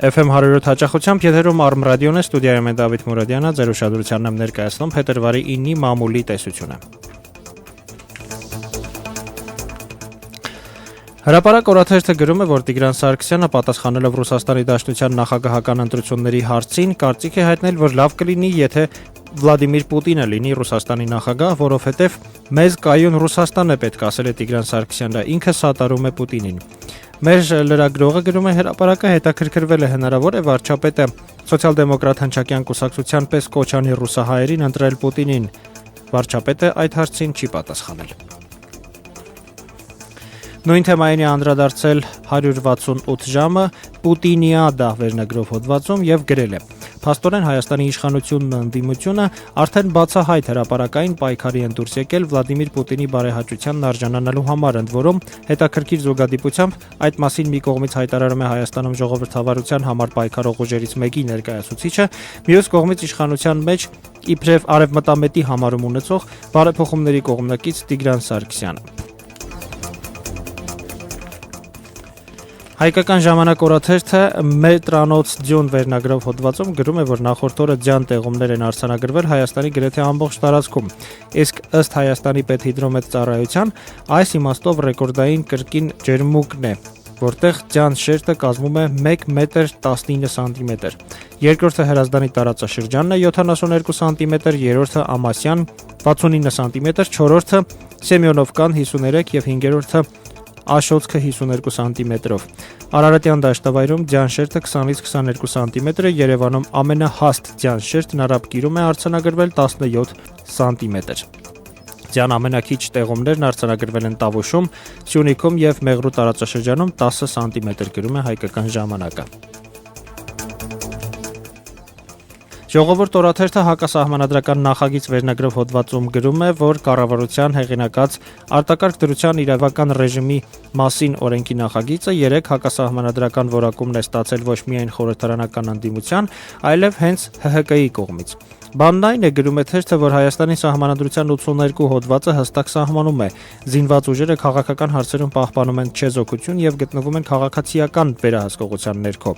FM 100 հաճախությամբ եթերում Arm Radio-ն է, ստուդիայում է Դավիթ Մուրադյանը, ձեր ուշադրությանն եմ ներկայացնում փետրվարի 9-ի մամուլի տեսությունը։ Հրապարակ օրաթերթը գրում է, որ Տիգրան Սարգսյանը պատասխանելով Ռուսաստանի Դաշնության նախագահական ընտրությունների հարցին, կարծիք է հայտնել, որ լավ կլինի, եթե Վլադիմիր Պուտինը լինի Ռուսաստանի նախագահ, որովհետև մեզ կայուն Ռուսաստան է պետք, ասել է Տիգրան Սարգսյանը, ինքը սատարում է Պուտինին։ Մեր լրագրողը գրում է, հրապարակը հետաքրքրվել է հնարավոր է վարչապետը սոցիալ-դեմոկրատ հնչակյան կուսակցության պես կոչ անի ռուսահայերին ընտրել Պուտինին։ Վարչապետը այդ հարցին չի պատասխանել։ Նույն թեմային է անդրադարձել 168 ժամը Պուտինիադա վերնագրով հոդվածում եւ գրել է. Փաստորեն Հայաստանի իշխանությունն ընդդիմությունը արդեն բացահայտ հրապարակային պայքարի են դուրս եկել Վլադիմիր Պուտինի բարեհաճությանն արժանանալու համար, ընդ որում հետաքրքիր զուգադիպությամբ այդ մասին մի կողմից հայտարարում է Հայաստանում ժողովրդավարության համար պայքարող ուժերից մեկի ներկայացուցիչը, մյուս կողմից իշխանության մեջ իբրև արևմտամետի համարում ունեցող բարեփոխումների կողմնակից Տիգրան Սարգսյանը։ Հայկական ժամանակ օրաթերթը Մետրանոց ձյուն վերնագրով հոդվածում գրում է, որ նախորդ օրը ձյան տեղումներ են արձանագրվել Հայաստանի գրեթե ամբողջ տարածքում, իսկ ըստ Հայաստանի պետհիդրոմետ ծառայության այս իմաստով ռեկորդային կրկին ջերմուկն է, որտեղ ձյան շերտը կազմում է 1 մետր 19 սանտիմետր, երկրորդը Հրազդանի տարածաշրջանն է 72 սանտիմետր, երրորդը Ամասյան 69 սանտիմետր, չորրորդը Սեմյոնովկան 53 և հինգերորդը Աշոցքը 52 սանտիմետրով։ Արարատյան դաշտավայրում ձյան շերտը 20-ից 22 սանտիմետր է, Երևանում ամենահաստ ձյան շերտն Արաբկիրում է արձանագրվել 17 սանտիմետր։ Ձյան ամենակիչ տեղումներն արձանագրվել են Տավուշում, Սյունիքում և Մեղրու տարածաշրջանում 10 սանտիմետր, գրում է Հայկական ժամանակը։ Ժողովուրդ օրաթերթը հակասահմանադրական նախագիծ վերնագրով հոդվածում գրում է, որ կառավարության հեղինակած արտակարգ դրության իրավական ռեժիմի մասին օրենքի նախագիծը 3 հակասահմանադրական որակումն է ստացել ոչ միայն խորհրդարանական ընդդիմության, այլև հենց ՀՀԿ-ի կողմից։ Բանն այն է, գրում է թերթը, որ Հայաստանի սահմանադրության 82 հոդվածը հստակ սահմանում է. զինված ուժերը քաղաքական հարցերում պահպանում են չեզոքություն եւ գտնվում են քաղաքացիական վերահսկողության ներքո։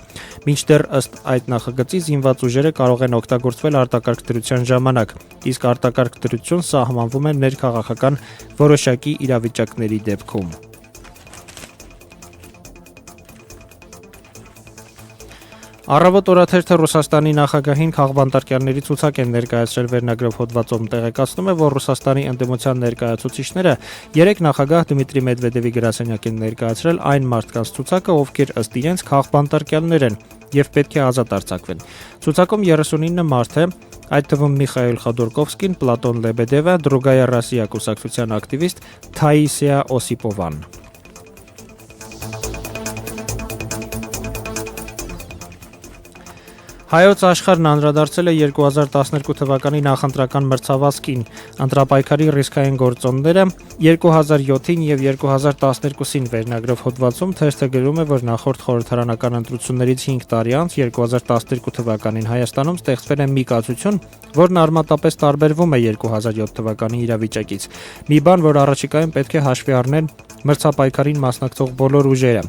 Մինչդեռ ըստ այդ նախագծի զինված ուժերը կարող են օգտագործվել արտակարգ դրության ժամանակ, իսկ արտակարգ դրություն սահմանվում է ներքաղաքական որոշակի իրավիճակների դեպքում։ Առավոտ օրաթերթը Ռուսաստանի նախագահին քաղբանտարկյալների ցուցակ են ներկայացրել վերնագրով հոդվածում, տեղեկացնում է, որ Ռուսաստանի ընդդիմության ներկայացուցիչները 3 նախագահ Դմիտրի Մեդվեդևի գրասենյակ են ներկայացրել այն մարդկանց ցուցակը, ովքեր ըստ իրենց քաղբանտարկյալներ են եւ պետք է ազատ արձակվեն։ Ցուցակում 39 մարդ է, այդ թվում Միխայել Խոդորկովսկին, Պլատոն Լեբեդևը, Դրուգայա Ռասիա կուսակցության ակտիվիստ Թաիսիա Օսիպովան։ Հայոց աշխարհն անդրադարձել է 2012 թվականի նախընտրական մրցավազքին, ընտրապայքարի ռիսկային գործոնները 2007-ին և 2012-ին վերնագրով հոդվածում թերթը գրում է, որ նախորդ խորհրդարանական ընտրություններից 5 տարի անց 2012 թվականին Հայաստանում ստեղծվել է մի կացություն, որն արմատապես տարբերվում է 2007 թվականի իրավիճակից։ Մի բան, որ առաջիկայում պետք է հաշվի առնեն մրցապայքարին մասնակցող բոլոր ուժերը։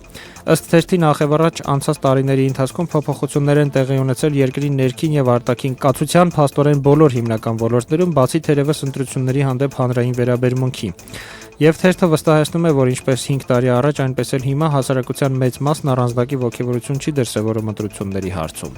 Ըստ թերթի նախևառաջ անցած տարիների ընթացքում փոփոխություններ են տեղի ունեցել երկրի ներքին եւ արտաքին կացության փաստորեն բոլոր հիմնական ոլորտներում, բացի թերևս ընտրությունների հանդեպ հանրային վերաբերմունքի։ Եվ թերթը վստահեցնում է, որ ինչպես 5 տարի առաջ, այնպես էլ հիմա հասարակության մեծ մասն առանձնակի ոգևորություն չի դրսևորում ընտրությունների հարցում։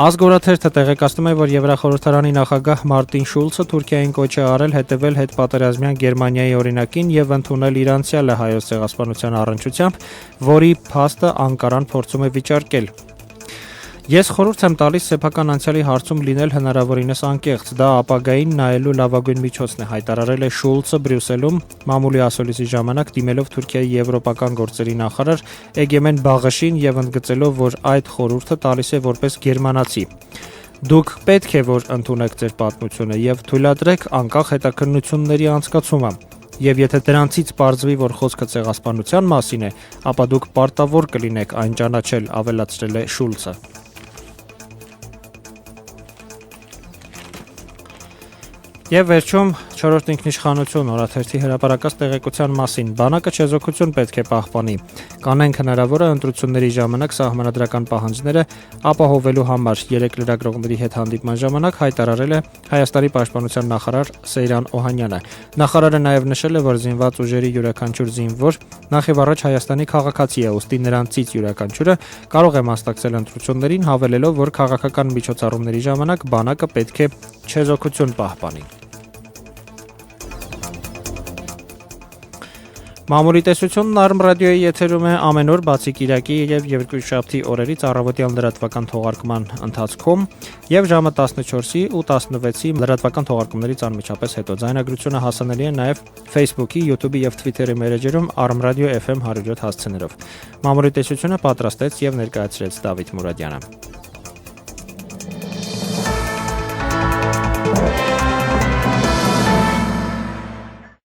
Ազգ օրաթերթը տեղեկացնում է, որ Եվրախորհրդարանի նախագահ Մարտին Շուլցը Թուրքիային կոչ է արել հետևել հետպատերազմյան Գերմանիայի օրինակին եւ ընդունել իր անցյալը հայոց ցեղասպանության առնչությամբ, որի փաստը Անկարան փորձում է վիճարկել։ Ես խորհուրդ եմ տալիս սեփական անցյալի հարցում լինել հնարավորինս անկեղծ, դա ապագային նայելու լավագույն միջոցն է, հայտարարել է Շուլցը Բրյուսելում մամուլի ասուլիսի ժամանակ դիմելով Թուրքիայի եվրոպական գործերի նախարար Էգեմեն Բաղաշին եւ ընդգծելով, որ այդ խորհուրդը տալիս է որպես գերմանացի։ Դուք պետք է որ ընդունեք ձեր պատմությունը եւ թույլատրեք անկախ հետաքննությունների անցկացումը։ Եվ եթե դրանցից պարզվի, որ խոսքը ցեղասպանության մասին է, ապա դուք պարտավոր կլինեք այն ճանաչել, ավելացրել է Շուլցը։ Եվ վերջում 4-րդ ինքնիշխանություն օրաթերթի հրապարակած տեղեկության մասին բանակը չեզոքություն պետք է պահպանի։ Կանենք հնարավոր է ընտրությունների ժամանակ սահմանադրական պահանջները ապահովելու համար 3 լրագրողների հետ հանդիպման ժամանակ հայտարարել է Հայաստանի պաշտպանության նախարար Սեյրան Օհանյանը։ Նախարարը նաև նշել է, որ զինված ուժերի յուրաքանչյուր զինվոր նախ եւ առաջ Հայաստանի քաղաքացի է, ուստի նրանցից յուրաքանչյուրը կարող է մասնակցել ընտրություններին, հավելելով, որ քաղաքական միջոցառումների ժամանակ բանակը պետք է չեզոքություն պահպանի։ Մամուլի տեսությունն Արմ ռադիոյի եթերում է ամեն օր բացի կիրակի եւ երկուշաբթի օրերից առավոտյան լրատվական թողարկման ընթացքում եւ ժամը 14-ի ու 16-ի լրատվական թողարկումներից անմիջապես հետո ձայնագրությունը հասանելի է նաեւ Facebook-ի, YouTube-ի եւ Twitter-ի մերեջերում Arm Radio FM 107 հասցեներով։ Մամուլի տեսությունը պատրաստեց եւ ներկայացրեց Դավիթ Մուրադյանը։